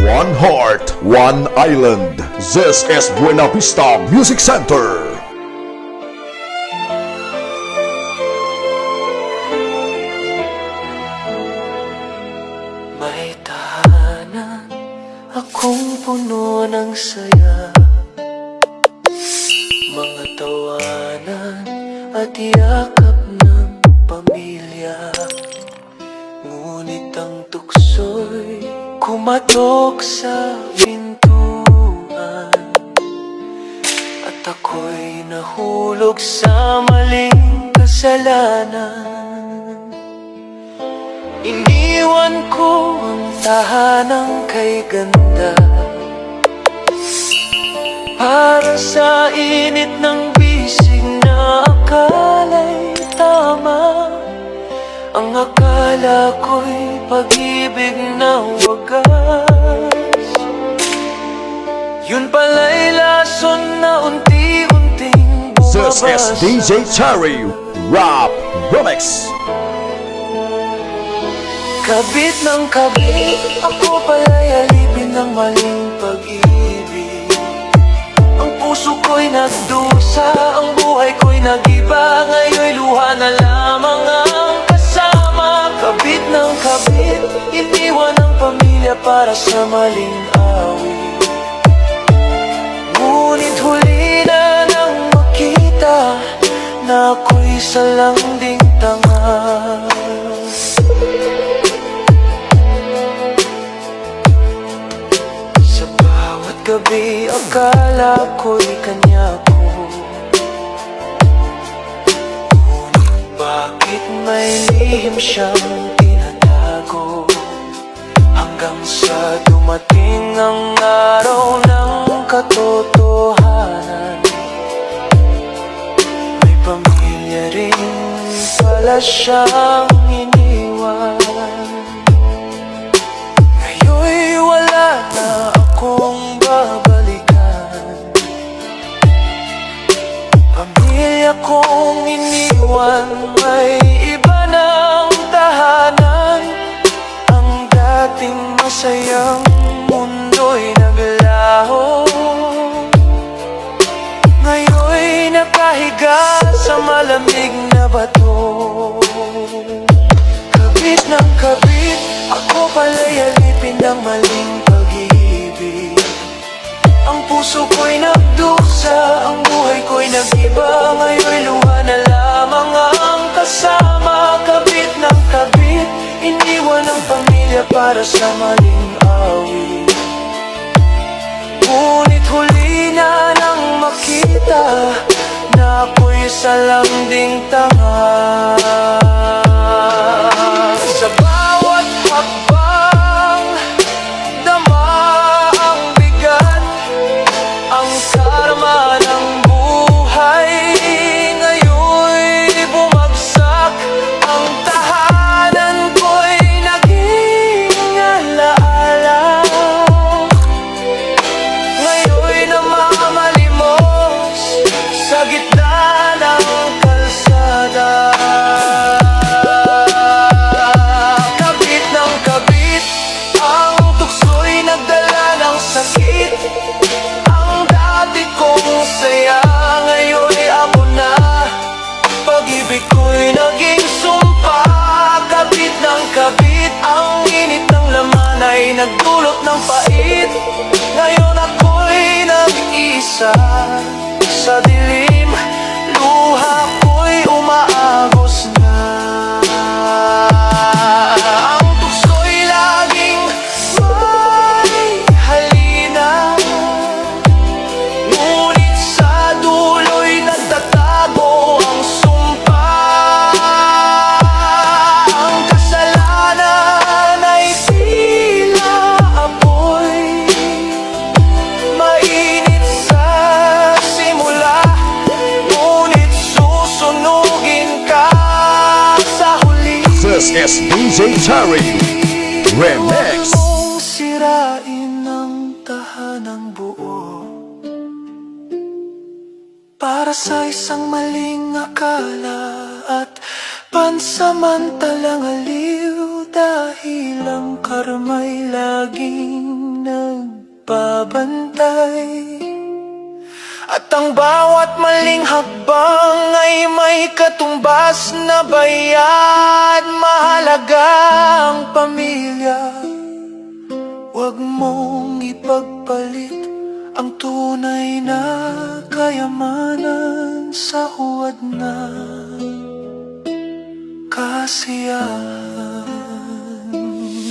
One heart, one island. This is Buena Vista Music Center. May tahanan akong puno ng saya, mga tawanan at yakap ng pamilya. Ngunit ang tukso'y kumatok sa pintuan, at ako'y nahulog sa maling kasalanan. Iniwan ko ang tahanang kay ganda para sa init ng bisig na akala'y tama. Ang akala ko'y pag-ibig na wagas, yun pala'y lason na unti-unting This is bumabasa. DJ Cherry Rap Remix. Kabit ng kabit, ako pala'y alipin ng maling pag-ibig. Ang puso ko'y nagdusa, ang buhay ko'y nag-iba. Ngayon'y luha na lamang ang kasama. Kabit ng kabit, iniwan ang pamilya para sa maling awit. Ngunit huli na nang makita na ako'y salanding tanga. Gabi akala ko'y kanya ko, ngunit bakit may lihim siyang tinatago? Hanggang sa dumating ang araw ng katotohanan, may pamilya rin pala siyang iniwan. Ngayon'y wala na akong babalikan, pamilya kong iniwan, may iba ng tahanan. Ang dating masayang mundo'y naglaho, ngayon'y nakahiga sa malamig na bato. Kabit ng kabit, ako pala'y alipin ng maling pag-ibig. Ang puso ko'y nagdusa, ang buhay ko'y nag-iba. Ngayon'y luha na lamang ang kasama. Kabit ng kabit, iniwan ang pamilya para sa maling awit. Ngunit huli na nang makita na ako'y salanding tanga. Sa bawat hakbang, dama ang bigat, ang karma ng buhay. Ngayon'y bumagsak, ang tahanan ko'y naging alaala. Ngayon'y namamalimos sa gitna ng kalsada. Kabit ng kabit, ang tukso'y nagdala ng sakit. Ang dati kong saya, ngayon'y ako na. Pag-ibig ko'y naging sumpa. Kabit ng kabit, ang init ng laman ay nagdulot ng pait. Ngayon ako'y nag-iisa sa dilim, luha ko'y umaagos na. Ang tukso'y laging may halina, ngunit sa dulo'y nagtatago ang sumpa. Ang kasalanan ay tila apoy, mainit sa simula, ngunit susunugin ka sa huli. This is DJ Cherry Remix. Mong sirain ang tahanang buo para sa isang maling akala at pansamantalang aliw dahil ang karma'y laging nagbabantay. At ang bawat maling hakbang ay may katumbas na bayad. Mahalaga ang pamilya, huwag mong ipagpalit ang tunay na kayamanan sa huwad na kasiyahan.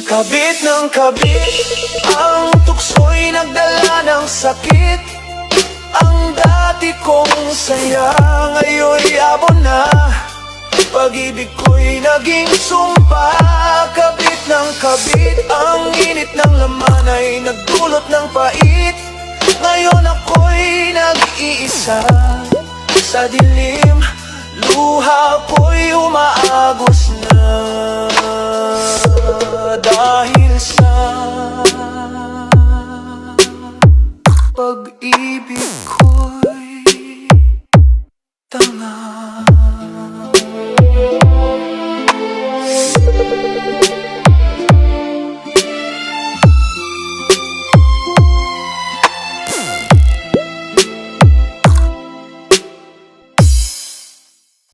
Kabit ng kabit, ang tukso'y nagdala ng sakit. Ang dati kong saya ngayon'y abon na. Pag-ibig ko'y naging sumpa. Kabit ng kabit, ang init ng laman ay nagdulot ng pait. Ngayon ako'y nag-iisa sa dilim, luha ko'y umaagos na. Dahil